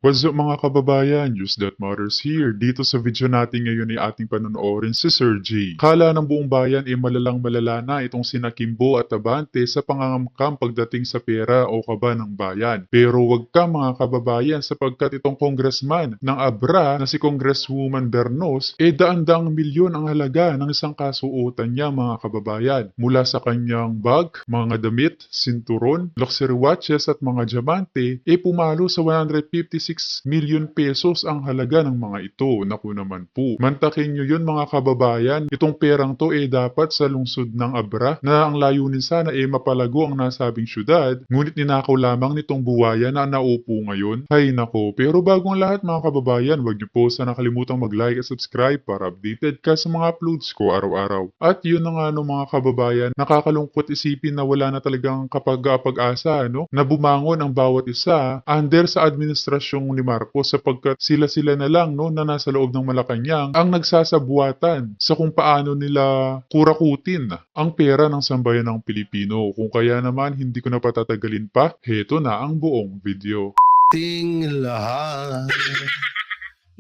What's up mga kababayan? News that matters here. Dito sa video natin ngayon ay ating panonoorin si Sir G. Kala ng buong bayan ay malalang malala na itong sina Kimbo at Abante sa pangangamkam pagdating sa pera o kaba ng bayan. Pero wag ka mga kababayan sapagkat itong congressman ng Abra na si Congresswoman Bernos daan-daang milyon ang halaga ng isang kasuotan niya mga kababayan. Mula sa kanyang bag, mga damit, sinturon, luxury watches at mga diamante pumalo sa 156 million pesos ang halaga ng mga ito. Naku naman po. Mantakin nyo yun mga kababayan. Itong perang to dapat sa lungsod ng Abra na ang layunin sana mapalago ang nasabing syudad. Ngunit ninakaw lamang nitong buwaya na naupo ngayon. Hay nako. Pero bago ang lahat mga kababayan, wag nyo po sana kalimutang mag-like at subscribe para updated ka sa mga uploads ko araw-araw. At yun na nga no mga kababayan, nakakalungkot isipin na wala na talagang kapag-asa na bumangon ang bawat isa under sa administrasyong ni Marcos sapagkat sila na lang na nasa loob ng Malacanang ang nagsasabuatan sa kung paano nila kurakutin ang pera ng sambayan ng Pilipino. Kung kaya naman hindi ko na patatagalin pa, heto na ang buong video. Ting lahat.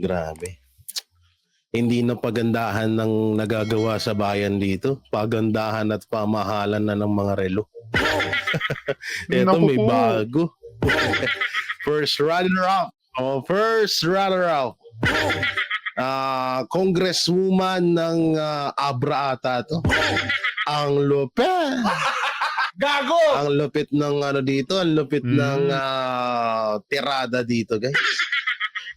Grabe. Hindi na pagandahan ng nagagawa sa bayan dito. Pagandahan at pamahalan na ng mga relo. Ito may bago. First runner-up. First runner-up. Congresswoman ng Abra ata to. Ang lupit. Gago! Ang lupit ng dito, ang lupit ng tirada dito, guys.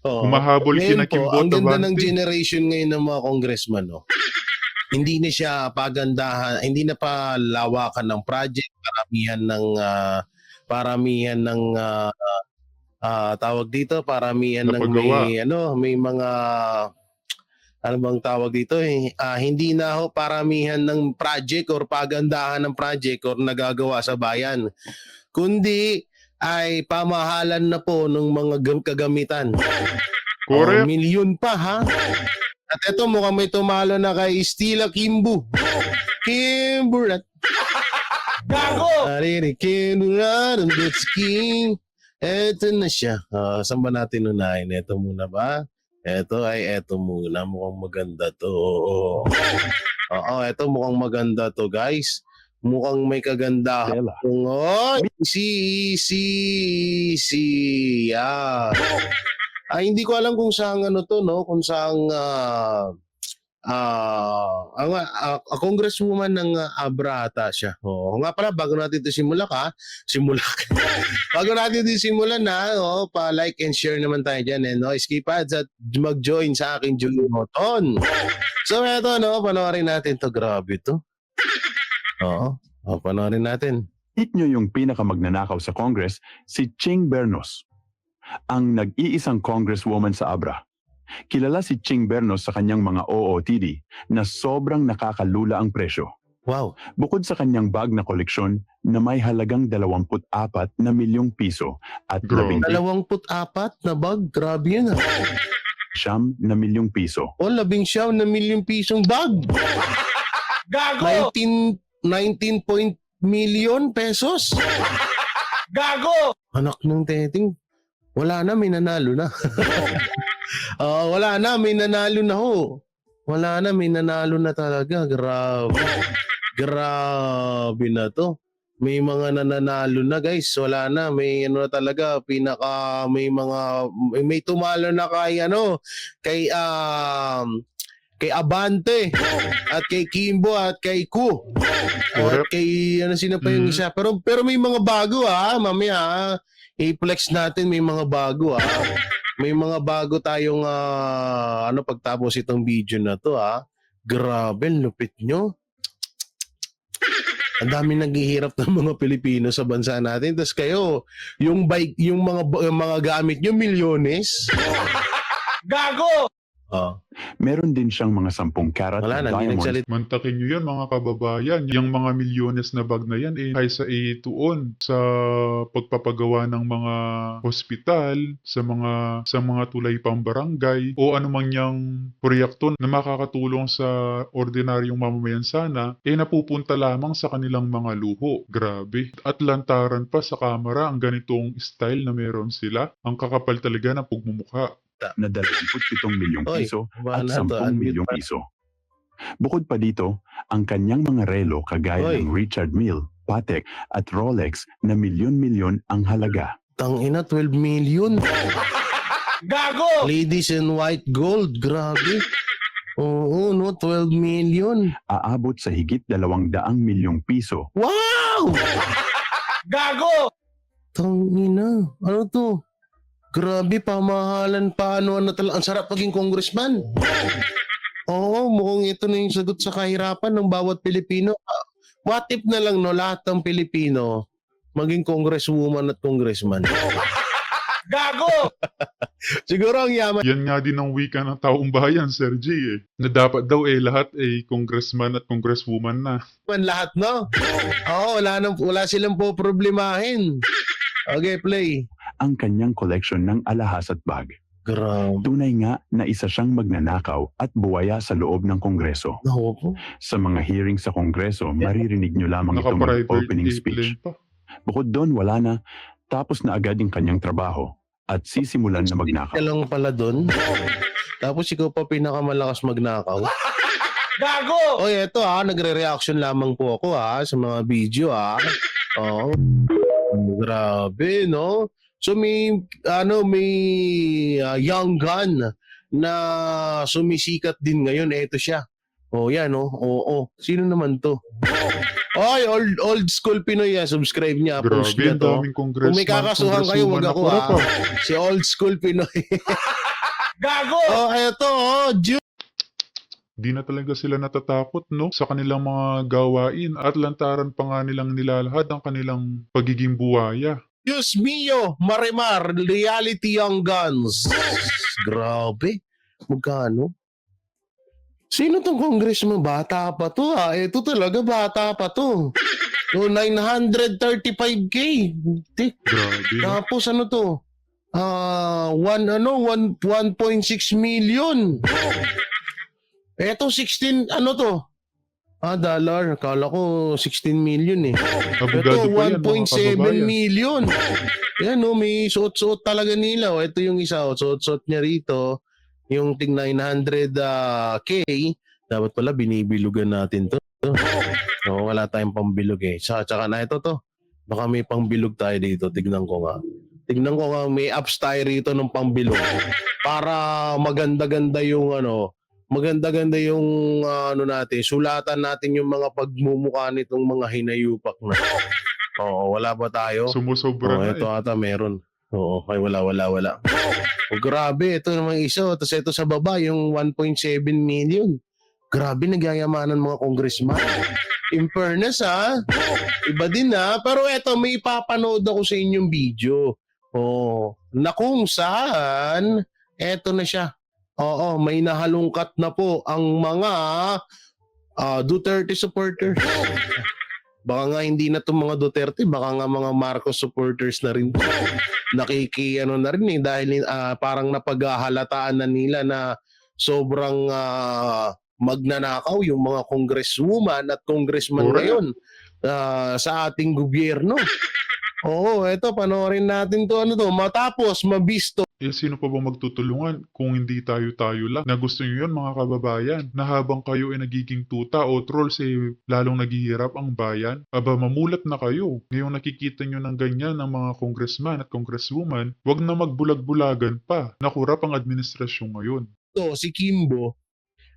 Humahabol kina Kimbo ang ganda Abante. ng generation ngayon ng mga congressman, Hindi na siya pagandahan, hindi na pa lawakan ng project, paramihan ng tawag dito, paramihan ng may mga ano bang tawag dito hindi na paramihan ng project or pagandahan ng project or nagagawa sa bayan, kundi ay pamahalan na po ng mga kagamitan. Correct. Milyon pa At ito mukhang may tumalo na kay Stila Kimbo. Kimbo rat. Gago! Kimbo rat and it's king. Eto na siya. Saan ba natin unahin? Eto muna ba? Eto muna. Mukhang maganda to. Eto mukhang maganda to, guys. Mukhang may kagandahan. Hindi ko alam kung saan kung saan congresswoman ng Abra ata siya. Nga pala, bago natin ito bago natin ito simulan pa-like and share naman tayo dyan. Skip ads at mag-join sa aking join button. So eto, panoorin natin to. Grabe to. Panoorin natin. Hit nyo yung pinakamagnanakaw sa Congress, si Ching Bernos, ang nag-iisang congresswoman sa Abra. Kilala si Ching Bernos sa kanyang mga OOTD na sobrang nakakalula ang presyo. Wow. Bukod sa kanyang bag na koleksyon na may halagang 24 na milyong piso at 24 na bag? Grabe yun 9 na milyong piso. 19 na milyong pisong bag! Gago! 19 million pesos? Gago! Anak ng teting. Wala na, may nanalo na. Wala na, may nanalo na Wala na, may nanalo na talaga. Grabe. Grabe na to. May mga nananalo na, guys. Wala na, may talaga, may tumalo na kay Abante at kay Kimbo at kay Ku at kay sino pa yung isa, pero may mga bago mamaya i-flex natin, may mga bago may mga bago tayong pagtapos itong video na to Grabe, lupit nyo. Ang dami naghihirap ng mga Pilipino sa bansa natin, tapos kayo yung mga gamit nyo milyones. Gago! Meron din siyang mga 10 karat Wala na na, hindi diamonds nagsalita. Mantakin nyo yan mga kababayan. Yung mga milyones na bag na yan kaysa ituon sa pagpapagawa ng mga hospital, sa mga tulay pambarangay o anumang yang proyekto na makakatulong sa ordinaryong mamamayan sana, napupunta lamang sa kanilang mga luho. Grabe. At lantaran pa sa kamera ang ganitong style na meron sila. Ang kakapal talaga ng pagmumukha. na 27 milyong Oy, piso wala at na to, 10 unmute milyong pa. piso. Bukod pa dito, ang kanyang mga relo kagaya Oy. ng Richard Mille, Patek at Rolex na milyon-milyon ang halaga. Tangina, 12 million. Gago! Ladies in white gold, grabe. Oo, no, 12 million. Aabot sa higit 200 milyong piso. Wow! Gago! Tangina, ano to? Grabe, pamahalan pa, ano na talaga. Ang sarap maging congressman. Oo, mukhang ito na yung sagot sa kahirapan ng bawat Pilipino. What if na lang, no, lahat ng Pilipino maging congresswoman at congressman. Gago! Siguro ang yaman Yan nga din ang wika ng taong bayan, Sir G. Na dapat daw lahat congressman at congresswoman na. lahat, no? Oo, wala silang po problemahin. Okay, play. Ang kanyang koleksyon ng alahas at bag. Grabe. Tunay nga na isa siyang magnanakaw at buwaya sa loob ng Kongreso. Naku po. Sa mga hearing sa Kongreso, maririnig nyo lamang ito Naka-private mag-opening airplane speech. pa. Bukod doon, wala na. Tapos na agad yung kanyang trabaho at sisimulan na magnakaw. Ka lang pala doon. Tapos ikaw pa pinakamalakas magnakaw. Gago! Oy, eto nagre-reaction lamang po ako sa mga video Oo. Grabe, no? So may young gun na sumisikat din ngayon. Eto siya. Oh, yan, no? Oo. Sino naman to? Oy, old school Pinoy subscribe niya, post Grabe, niya ang to. daming congressman. Kung may kakasuhan kayo, wag ako congresswoman na kurap, Si old school Pinoy. Gago! Oh, eto, Di na talaga sila natatakot, no? Sa kanilang mga gawain at lantaran pa nga nilang nilalahad ang kanilang pagiging buwaya. Diyos mio, Marimar, reality young guns. Grabe. Magkano? Sino tong congressman? Bata pa to Ito talaga bata pa to. So 935k. Grabe, no? Tapos ano to? 1.6 million. Eto 16 ano to? Dollar. Akala ko 16 million Abogado Ito, pa yan, mga 1.7 kababayan. million. Yan, may suot-suot talaga nila. Ito yung isa, suot-suot niya rito. Yung ting 900k. Dapat pala binibilugan natin to. Wala tayong pambilog Tsaka na ito to. Baka may pambilog tayo dito. Tignan ko nga. May apps tayo rito ng pambilog. Para maganda-ganda yung natin, sulatan natin yung mga pagmumukha nitong mga hinayupak na. Wala ba tayo? Sumusobra na Ito ata meron. Wala. Grabe, ito naman isa. Tapos ito sa baba, yung 1.7 million. Grabe, nagyayamanan mga congressman. In fairness iba din Pero ito, may papanood ako sa inyong video. Na kung saan, eto na siya. May nahalungkat na po ang mga Duterte supporters. Baka nga hindi na itong mga Duterte, baka nga mga Marcos supporters na rin. Na rin dahil parang napaghahalataan na nila na sobrang magnanakaw yung mga congresswoman at congressman Correct. ngayon sa ating gobyerno. Eto, panoorin natin to matapos mabisto. Sino pa ba magtutulungan kung hindi tayo-tayo lang? Na gusto nyo yun, mga kababayan, na habang kayo nagiging tuta o trolls lalong naghihirap ang bayan? Mamulat na kayo. Ngayong nakikita nyo ng ganyan ng mga congressman at congresswoman, wag na magbulag-bulagan pa. Nakurap ang administrasyon ngayon. Si Kimbo,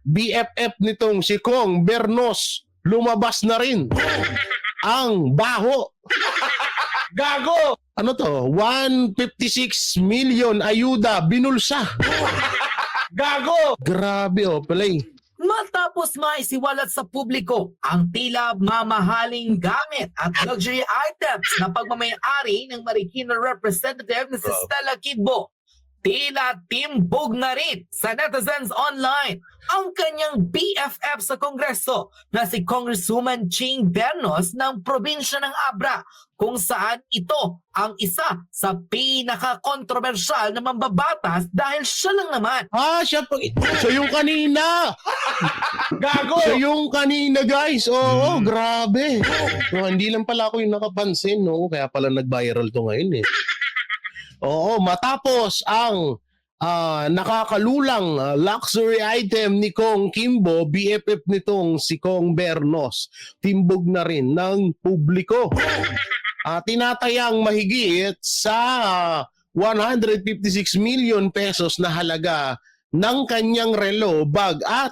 BFF nitong si Kong Bernos, lumabas na rin ang baho. Gago! Ano to? 156 million ayuda binulsa. Gago! Grabe play. Matapos maisiwalat sa publiko ang tila mamahaling gamit at luxury items na pagmamayari ng Marikina representative na si Stella Kimbo, Tila timbog na rin sa netizens online ang kanyang BFF sa Kongreso na si Congresswoman Ching Bernos ng probinsya ng Abra, kung saan ito ang isa sa pinaka-kontrobersyal na mambabatas dahil siya lang naman. Siya yung kanina. Gago! Siya yung kanina, guys. Oo, grabe. No, hindi lang pala ako yung nakapansin, no? Kaya pala nag-viral to ngayon, eh. Oo, matapos ang nakakalulang luxury item ni Kong Kimbo, BFF nitong si Kong Bernos, timbog na rin ng publiko. Tinatayang mahigit sa 156 million pesos na halaga ng kanyang relo, bag at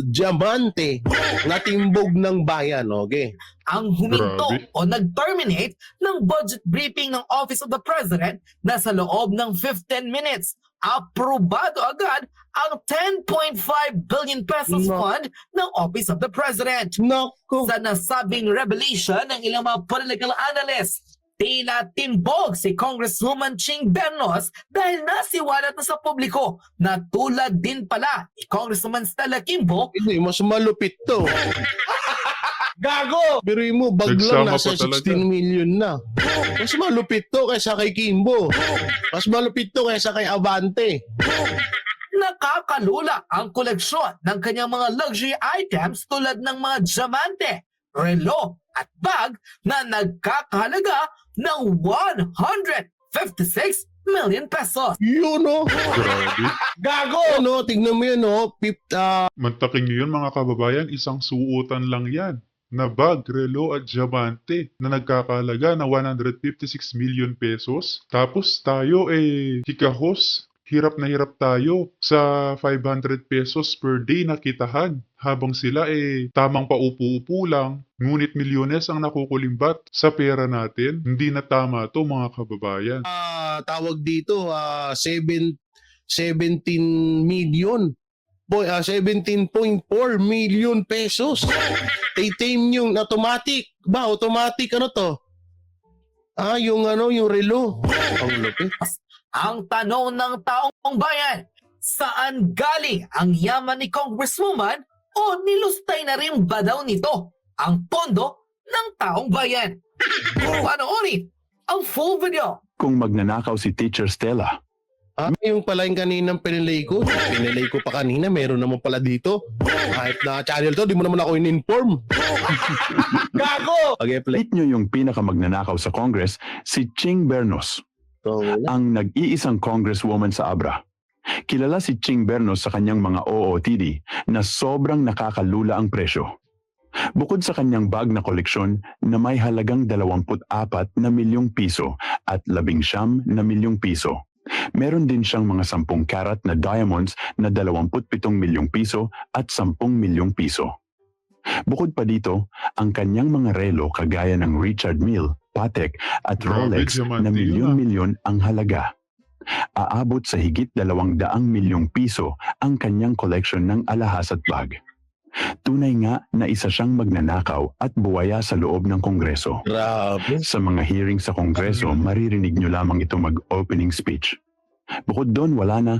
diamante na timbog ng bayan. Okay. Ang huminto Grabe. o nag-terminate ng budget briefing ng Office of the President na sa loob ng 15 minutes. Aprobado agad ang 10.5 billion pesos No. fund ng Office of the President. Nako. Sa nasabing revelation ng ilang mga political analysts, tila timbog si Congresswoman Ching Bernos dahil nasiwalat na sa publiko na tulad din pala ni Congresswoman Stella Kimbo. Hindi, mas malupit to. Gago! Pero mo, bag lang Nagsama nasa pa talaga. 16 million na. Mas malupit to kaysa kay Kimbo. Mas malupit to kaysa kay Abante. Nakakalula ang koleksyon ng kanyang mga luxury items tulad ng mga diamante, relo at bag na nagkakahalaga ng 156 million pesos. Yun, no? Grabe. Gago! Ano, tignan mo yun, no? Mantaking yun mga kababayan, isang suotan lang yan na bag, relo at diamante na nagkakalaga na 156 million pesos. Tapos tayo hikahos, hirap na hirap tayo sa 500 pesos per day na kitahan. Habang sila tamang paupo-upo lang, ngunit milyones ang nakukulimbat sa pera natin. Hindi na tama to mga kababayan. Tawag dito, 17 million. 17.4 million pesos. Titame yung automatic. Automatic ano to? Yung relo. Ang lupit. Ang tanong ng taong bayan, saan galing ang yaman ni Congresswoman o nilustay na rin ba daw nito ang pondo ng taong bayan? Panoorin ang full video. Kung magnanakaw si Teacher Stella, Yung pala yung kaninang pinilay ko. Pinilay ko pa kanina, meron naman pala dito. Kahit na channel to, di mo naman ako in-inform. Gago! Okay, play. hit nyo yung pinakamagnanakaw sa Congress, si Ching Bernos, ang nag-iisang congresswoman sa Abra. Kilala si Ching Bernos sa kanyang mga OOTD na sobrang nakakalula ang presyo. Bukod sa kanyang bag na koleksyon na may halagang 24 na milyong piso at 19 na milyong piso, meron din siyang mga 10 karat na diamonds na 27 milyong piso at 10 milyong piso. Bukod pa dito, ang kanyang mga relo kagaya ng Richard Mille, Patek at Grabe, Rolex diamante na yun, milyon-milyon ang halaga. Aabot sa higit 200 milyong piso ang kanyang collection ng alahas at bag. Tunay nga na isa siyang magnanakaw at buwaya sa loob ng Kongreso. Grabe. Sa mga hearing sa Kongreso, maririnig nyo lamang ito mag-opening speech. Bukod doon, wala na,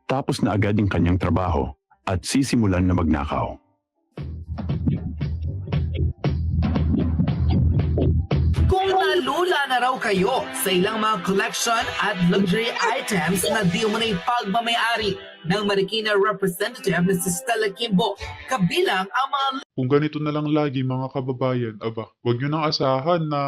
tapos na agad yung kanyang trabaho at sisimulan na magnakaw. Kung nalula na raw kayo sa ilang mga collection at luxury items na di mo na ipagmamayari ng Marikina representative na si Stella Kimbo, kabilang ang mga Kung ganito na lang lagi mga kababayan, wag nyo nang asahan na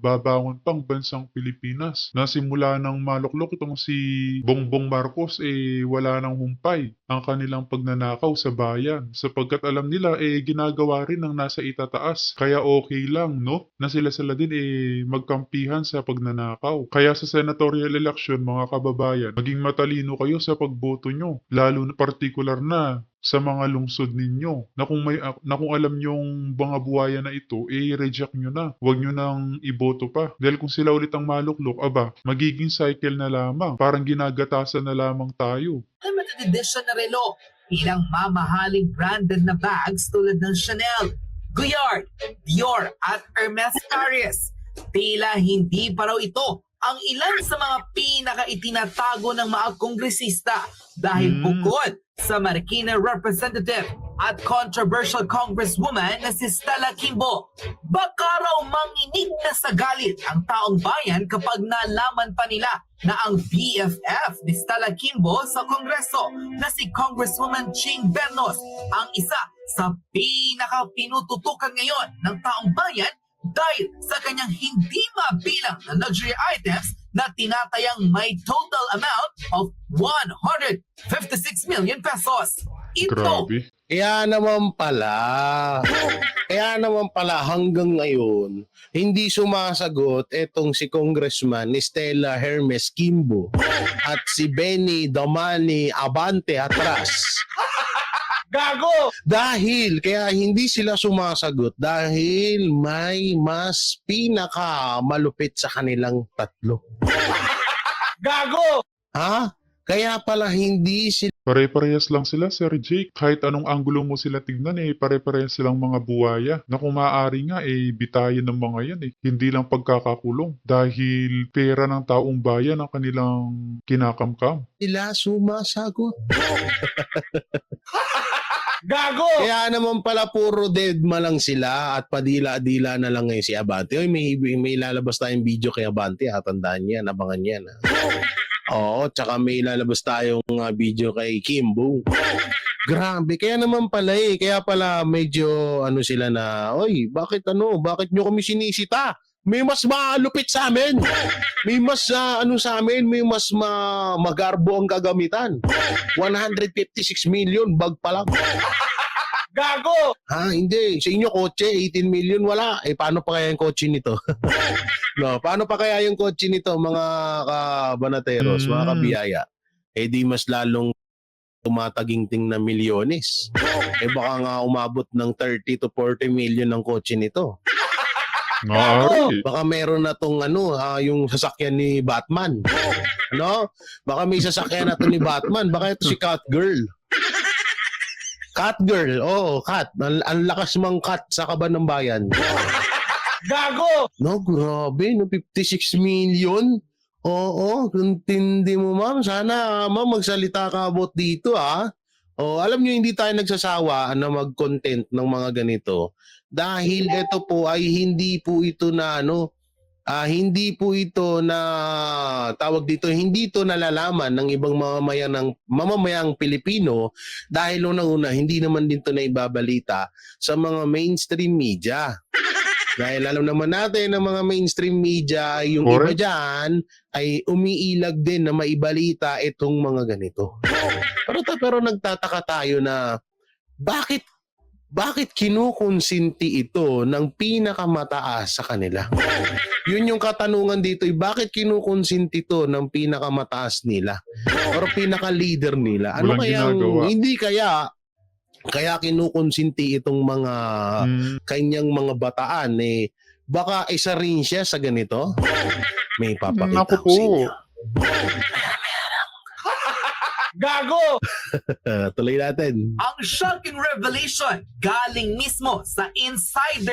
babangon pang bansang Pilipinas. Nasimula ng maluklok itong si Bongbong Marcos, wala nang humpay ang kanilang pagnanakaw sa bayan. Sapagkat alam nila, ginagawa rin ng nasa itataas. Kaya okay lang, no? Na sila din, magkampihan sa pagnanakaw. Kaya sa senatorial election, mga kababayan, maging matalino kayo sa pagboto nyo. Lalo na partikular na sa mga lungsod ninyo na kung alam nyong mga buhaya na ito, reject nyo na. Huwag nyo nang iboto pa. Dahil kung sila ulit ang maluklok, magiging cycle na lamang. Parang ginagatasan na lamang tayo. limited edition na relo, ilang mamahaling branded na bags tulad ng Chanel, Guyard, Dior at Hermes Paris. Tila hindi pa raw ito ang ilan sa mga pinaka-itinatago ng mga kongresista dahil bukod sa Marikina Representative at controversial congresswoman na si Stella Kimbo, baka raw manginig na sa galit ang taong bayan kapag nalaman pa nila na ang BFF ni Stella Kimbo sa Kongreso na si Congresswoman Ching Bernos ang isa sa pinaka-pinututukan ngayon ng taong bayan dahil sa kanyang hindi mabilang na luxury items na tinatayang may total amount of 156 million pesos. Ito Grabe. Kaya naman pala hanggang ngayon, hindi sumasagot etong si Congressman Stella Hermes Kimbo at si Benny Damani Abante Atras. Gago! Kaya hindi sila sumasagot dahil may mas pinakamalupit sa kanilang tatlo. Gago! Ha? Kaya pala hindi sila Pare-parehas lang sila, Sir Jake. Kahit anong anggulo mo sila tignan, pare-parehas silang mga buwaya. Na kung maaari nga, bitayan ng mga yan. Hindi lang pagkakakulong. Dahil pera ng taong bayan ang kanilang kinakamkam. sumasagot. Gago! Kaya naman pala puro deadma lang sila at padila-dila na lang ngayon si Abante. Oy, may lalabas tayong video kay Abante. Tandaan yan, abangan yan. Oo, tsaka may lalabas tayong video kay Kimbo. Grabe, kaya naman pala Kaya pala medyo sila na, oy, bakit nyo kami sinisita? May mas malupit sa amin. May mas sa amin, may mas magarbo ang gagamitan. 156 million bag pa lang. Gago! Ha, hindi. Sa inyo kotse, 18 million wala. Paano pa kaya yung kotse nito? No, paano pa kaya yung kotse nito, mga kabanateros, mga kabiyaya? Di mas lalong tumataginting na milyones. Baka nga umabot ng 30 to 40 million ng kotse nito. Maaari. Baka meron na tong yung sasakyan ni Batman. No? Baka may sasakyan na to ni Batman. Baka ito si Catgirl. Catgirl, oo, Cat. Ang lakas mang Cat sa kaban ng bayan. Gago! No, grabe, 56 million. Oo, tindi mo ma'am. Sana ma'am magsalita ka about dito alam nyo, hindi tayo nagsasawa na mag-content ng mga ganito. Dahil ito po ay hindi po ito na hindi po ito na tawag dito, hindi ito nalalaman ng ibang mamamayang Pilipino dahil unang-una hindi naman din ito naibabalita sa mga mainstream media. Dahil alam naman natin ng mga mainstream media, yung iba dyan ay umiilag din na maibalita itong mga ganito. Pero nagtataka tayo na bakit kinukonsinti ito ng pinakamataas sa kanila? Yun yung katanungan dito, bakit kinukonsinti ito ng pinakamataas nila? Or pinaka-leader nila? Ano kayang, hindi kaya kinukonsinti itong mga kanyang mga bataan baka isa rin siya sa ganito? May papakita ko sa inyo. Gago! Tuloy natin. ang shocking revelation galing mismo sa insider